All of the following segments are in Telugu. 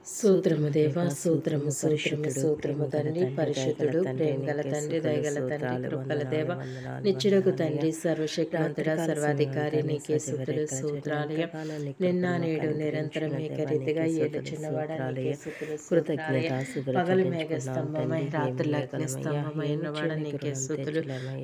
సూత్రము దేవ సూత్రము సూత్రము సూత్రము తండ్రి పరిశుద్ధుడు ప్రేమగల తండ్రి దయగల తండ్రి కృపల దేవ నిత్యుడకు తండ్రి సర్వశక్తివంతుడ సర్వాధికారి నీకే స్థుతులు సూత్రాలయ నిన్న నేడు నిరంతరం ఏకరీతిగా ఏడు చిన్నవాడ నీకే స్థుతులు కృతజ్ఞత పగలు మేఘ స్తంభమై రాత్రుల అగ్ని స్తంభమై ఉన్నవాడ నీకే స్థుతులు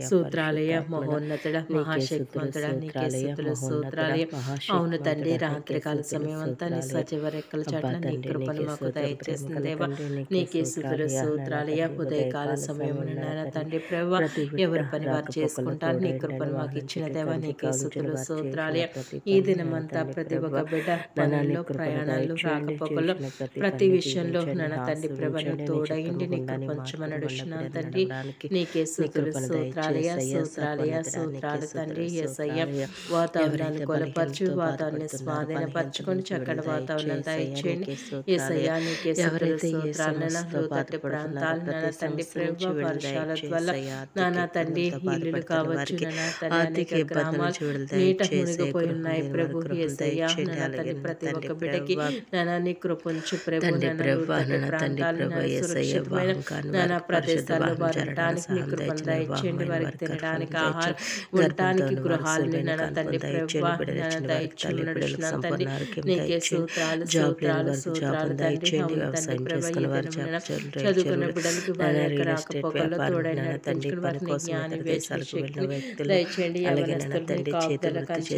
సూత్రాలయ మహోన్నతుడ మహాశక్తివంతుడ నీకే స్థుతులు సూత్రాలయ అవును తండ్రి రాత్రికాల సమయం అంతా నీ సజీవ రెక్కల చాటున నీ కృపను మాకు దయచేసిన దేవ నీకే స్థుతులు సూత్రాలయ ఉదయకాల సమయమున నాయన తండ్రి ప్రభు ఎవరి పని వారు చేసుకుంటారు నీ కృపను మాకు ఇచ్చిన దేవ నీకే స్థుతులు సూత్రాలయ ఈ దినమంతా ప్రతి ఒక్క బిడ్డ పనుల్లో ప్రయాణాలు రాకపోకల్లో ప్రతి విషయంలో నాన్న తండ్రి ప్రభు తోడయిండి నీ కృపంచమని అడుగుతున్నాను తండ్రి నీకే స్థుతులు సూత్రాలయ సూత్రాలయ సూత్రాలు తండ్రి యేసయ్య వాతావరణాన్ని కొలపరచు వాతావరణాన్ని స్వాధీనపరచుకొని చక్కటి వాతావరణం దయచేయండి యేసయ్య నీకే స్థుతులు సూత్రాలన లోతట్టు ప్రాంతాలు నాన్న తండ్రి ప్రభు వర్షాల వల్ల నాన్న తండ్రి ఇల్లులు కావచ్చు నాన్న తండ్రి అనేక గ్రామాలు నీట మునిగిపోయి ఉన్నాయి ప్రభు యేసయ్య నాన్న తండ్రి ప్రతి ఒక్క బిడ్డకి నాన్న నీ కృపంచు ప్రభు నాన్న లోతట్టు ప్రాంతాలు సురక్షితమైన నాన్న ప్రదేశాల్లో వారడానికి నీ కృపను దయచేయండి వారికి తినడానికి ఆహారం ఉండటానికి గృహాలని నాన్న తండ్రి ప్రభు నాన్న దయచేయండి నడుచున్నాను తండ్రి నీకే సూత్రాలు సూత్రాలు సూత్రాలు తండ్రి చదువుకున్న బిడ్డలకి వారి యొక్క రాకపోకల్లో తోడైన నడిపించుకుని వారిని జ్ఞాని వేసిన శక్తిని దయచేయండి యవనస్తులని కాపుదల కంచి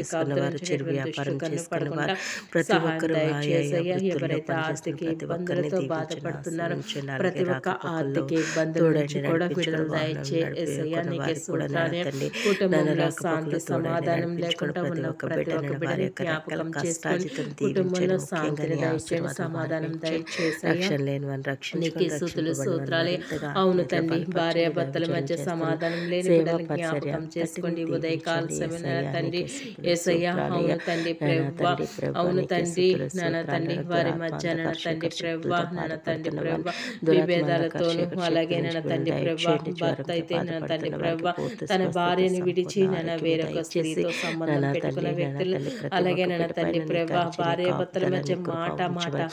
పడకుండా సహాయం దయచేసయ్యా ఎవరైతే ఆర్థిక ఇబ్బందులతో బాధపడుతున్నారో ప్రతి ఒక్క ఆర్థిక ఇబ్బందుల నుంచి కూడా విడుదల దయచేసయ్యా నీకే సూత్రాలయ కుటుంబంలో శాంతి సమాధానం లేకుండా ఉన్న ప్రతి ఒక్క బిడ్డని జ్ఞాపకం చేసుకొని కుటుంబంలో శాంతిని దయచేయండి సమాధానం దయచేసయ్యా నీకే స్థుతులు సూత్రాలే అవును తండ్రి భార్య భర్తల మధ్య సమాధానం లేని బిడ్డలను జ్ఞాపకం చేసుకోండి ఉదయకాల సమయం తండ్రి యేసయ్య అవును తండ్రి ప్రభువా అవును తండ్రి నాన్న తండ్రి వారి మధ్య నాన్న తండ్రి ప్రభువా నాన్న తండ్రి ప్రభువా విభేదాలతోనూ అలాగే నాన్న తండ్రి ప్రభువా భర్త అయితే నాన్న తండ్రి ప్రభువా తన భార్యని విడిచి నాన్న వేరొక స్త్రీతో సంబంధం పెట్టుకున్న వ్యక్తులు అలాగే నాన్న తండ్రి ప్రభువా భార్య భర్తల మధ్య మాట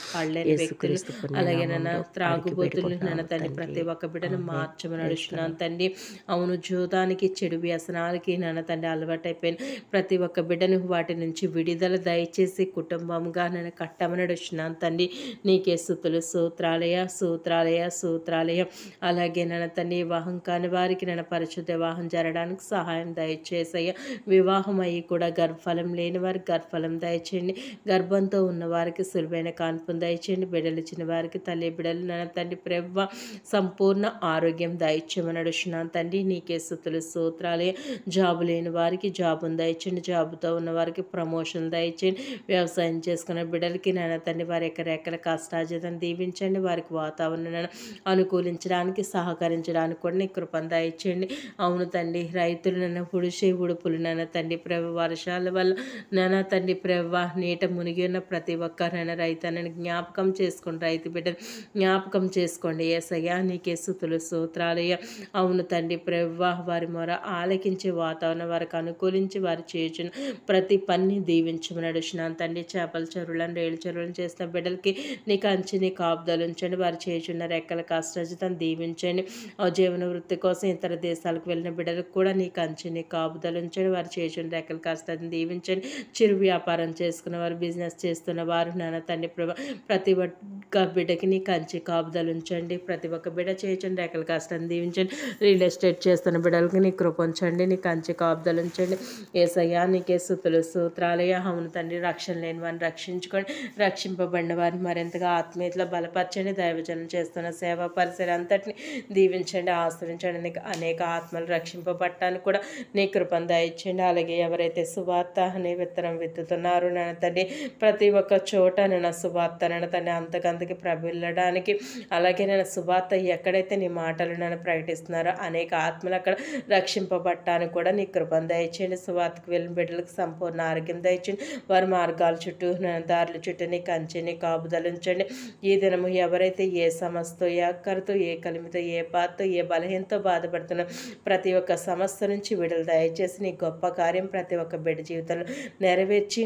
పడలేని వ్యక్తులు అలాగే నాన్న త్రాగుబోతులు నాన్న తండ్రి ప్రతి ఒక్క బిడ్డను మార్చమని అడుగుతున్నాను తండ్రి అవును జూదానికి చెడు వ్యసనాలకి నాన్న తండ్రి అలవాటైపోయిన ప్రతి ఒక్క బిడ్డను వాటి నుంచి విడుదల దయచేసి కుటుంబంగా నన్ను కట్టమని అడుగుతున్నాను తండ్రి నీకే స్థుతులు సూత్రాలయ సూత్రాలయ సూత్రాలయ అలాగే నాన్న తండ్రి వివాహం కాని వారికి నన్ను పరిశుద్ధ వివాహం జరగడానికి సహాయం దయచేసయ్య వివాహం అయ్యి కూడా గర్భఫలం లేని వారికి గర్భఫలం దయచేయండి గర్భంతో ఉన్న వారికి సులువైన కాన్పును దయచేయండి బిడ్డలు ఇచ్చిన వారికి తల్లి బిడ్డలు నాన్న తండ్రి ప్రభ సంపూర్ణ ఆరోగ్యం దయచేయమని అడుగుతున్నాను తండ్రి నీకే స్థుతులు సూత్రాలయ జాబు లేని వారికి జాబును దయచేయండి జాబుతో ఉన్న వారికి ప్రమోషన్ దయచేయండి వ్యవసాయం చేసుకున్న బిడ్డలకి నాన్న తండ్రి వారి యొక్క రెక్కల కష్టార్జితం దీవించండి వారికి వాతావరణాన్ని అనుకూలించడానికి సహకరించడానికి కూడా నీ కృపను దయచేయండి అవును తండ్రి రైతులు నన్ను పుడిసే ఉడుపులు నాన్న తండ్రి ప్రభ వర్షాల వల్ల నాన్న తండ్రి ప్రభ నీట మునిగి ఉన్న ప్రతి ఒక్కరైనా రైతన్నని జ్ఞాపకం చేసుకోండి రైతు బిడ్డను జ్ఞాపకం చేసుకోండి యేసయ్యా నీకే స్థుతులు సూత్రాలయ అవును తండ్రి ప్రభ వారి మొర ఆలకించే వాతావరణం వారికి అనుకూలించి వారు చేయుచున్న ప్రతి పని దీవించమని అడుగుతున్నాను తండ్రి చేపల చెరువులను రేలు చెరువులను చేసిన బిడ్డలకి నీకు అంచి నీ కాపుదలు ఉంచండి వారు చేయుచున్న రెక్కల కష్టార్జితం దీవించండి ఆ జీవన వృత్తి కోసం ఇతర దేశాలకు వెళ్ళిన బిడ్డలకు కూడా నీకు అంచి నీ కాపుదలు ఉంచండి వారు చేయుచున్న రెక్కల కష్టాన్ని దీవించండి చిరు వ్యాపారం చేసుకున్న వారు బిజినెస్ చేస్తున్న వారు నాన్న తండ్రి ప్రభ ప్రతి ఒక్క బిడ్డకి నీ కంచి కాపుదలు ఉంచండి ప్రతి ఒక్క బిడ్డ చేయించండి రెక్కల కష్టాన్ని దీవించండి రియల్ ఎస్టేట్ చేస్తున్న బిడ్డలకి నీ కృప ఉంచండి నీ కంచి కాపుదలు ఉంచండి యేసయ్యా నీకే స్థుతులు సూత్రాలయ అవును తండ్రి రక్షణ లేని వారిని రక్షించుకోండి రక్షింపబడిన వారిని మరింతగా ఆత్మీయతలో బలపరచండి దైవజనం చేస్తున్న సేవా పరిసరం అంతటిని దీవించండి ఆశ్రయించండి నీకు అనేక ఆత్మలు రక్షింపబడటానికి కూడా నీ కృపను దయచేయండి అలాగే ఎవరైతే సువార్త అనే విత్తనం విత్తుతున్నారో నాన్న తండ్రి ప్రతి ఒక్క చోట నేను సువార్త నాన్న తండ్రి అంతకంతకి ప్రబిల్లడానికి అలాగే నేను సువార్త ఎక్కడైతే నీ మాటలు నన్ను ప్రకటిస్తున్నారో అనేక ఆత్మలు అక్కడ రక్షింపబడటానికి కూడా నీ కృపను దయచేయండి సువార్తకు వెళ్ళిన బిడ్డలకు సంపూర్ణ ఆరోగ్యం దయచేయండి వారి మార్గాల చుట్టూ దారుల చుట్టూ నీ కంచి నీ కాపుదలు ఉంచండి ఈ దినము ఎవరైతే ఏ సమస్యతో ఏ అక్కరతో ఏ కలిమితో ఏ బాధతో ఏ బలహీనతో బాధపడుతున్నా ప్రతి ఒక్క సమస్య నుంచి విడుదల దయచేసి నీ గొప్ప కార్యం ప్రతి ఒక్క బిడ్డ జీవితంలో నెరవేర్చి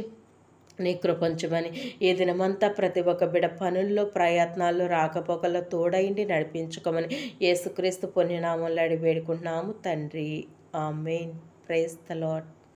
నీ కృపంచమని ఈ దినమంతా ప్రతి ఒక్క బిడ పనుల్లో ప్రయత్నాల్లో రాకపోకల్లో తోడైండి నడిపించుకోమని యేసుక్రీస్తు పుణ్యనామంలో అడిగి వేడుకుంటున్నాము తండ్రి. ఆమేన్. Praise the lord.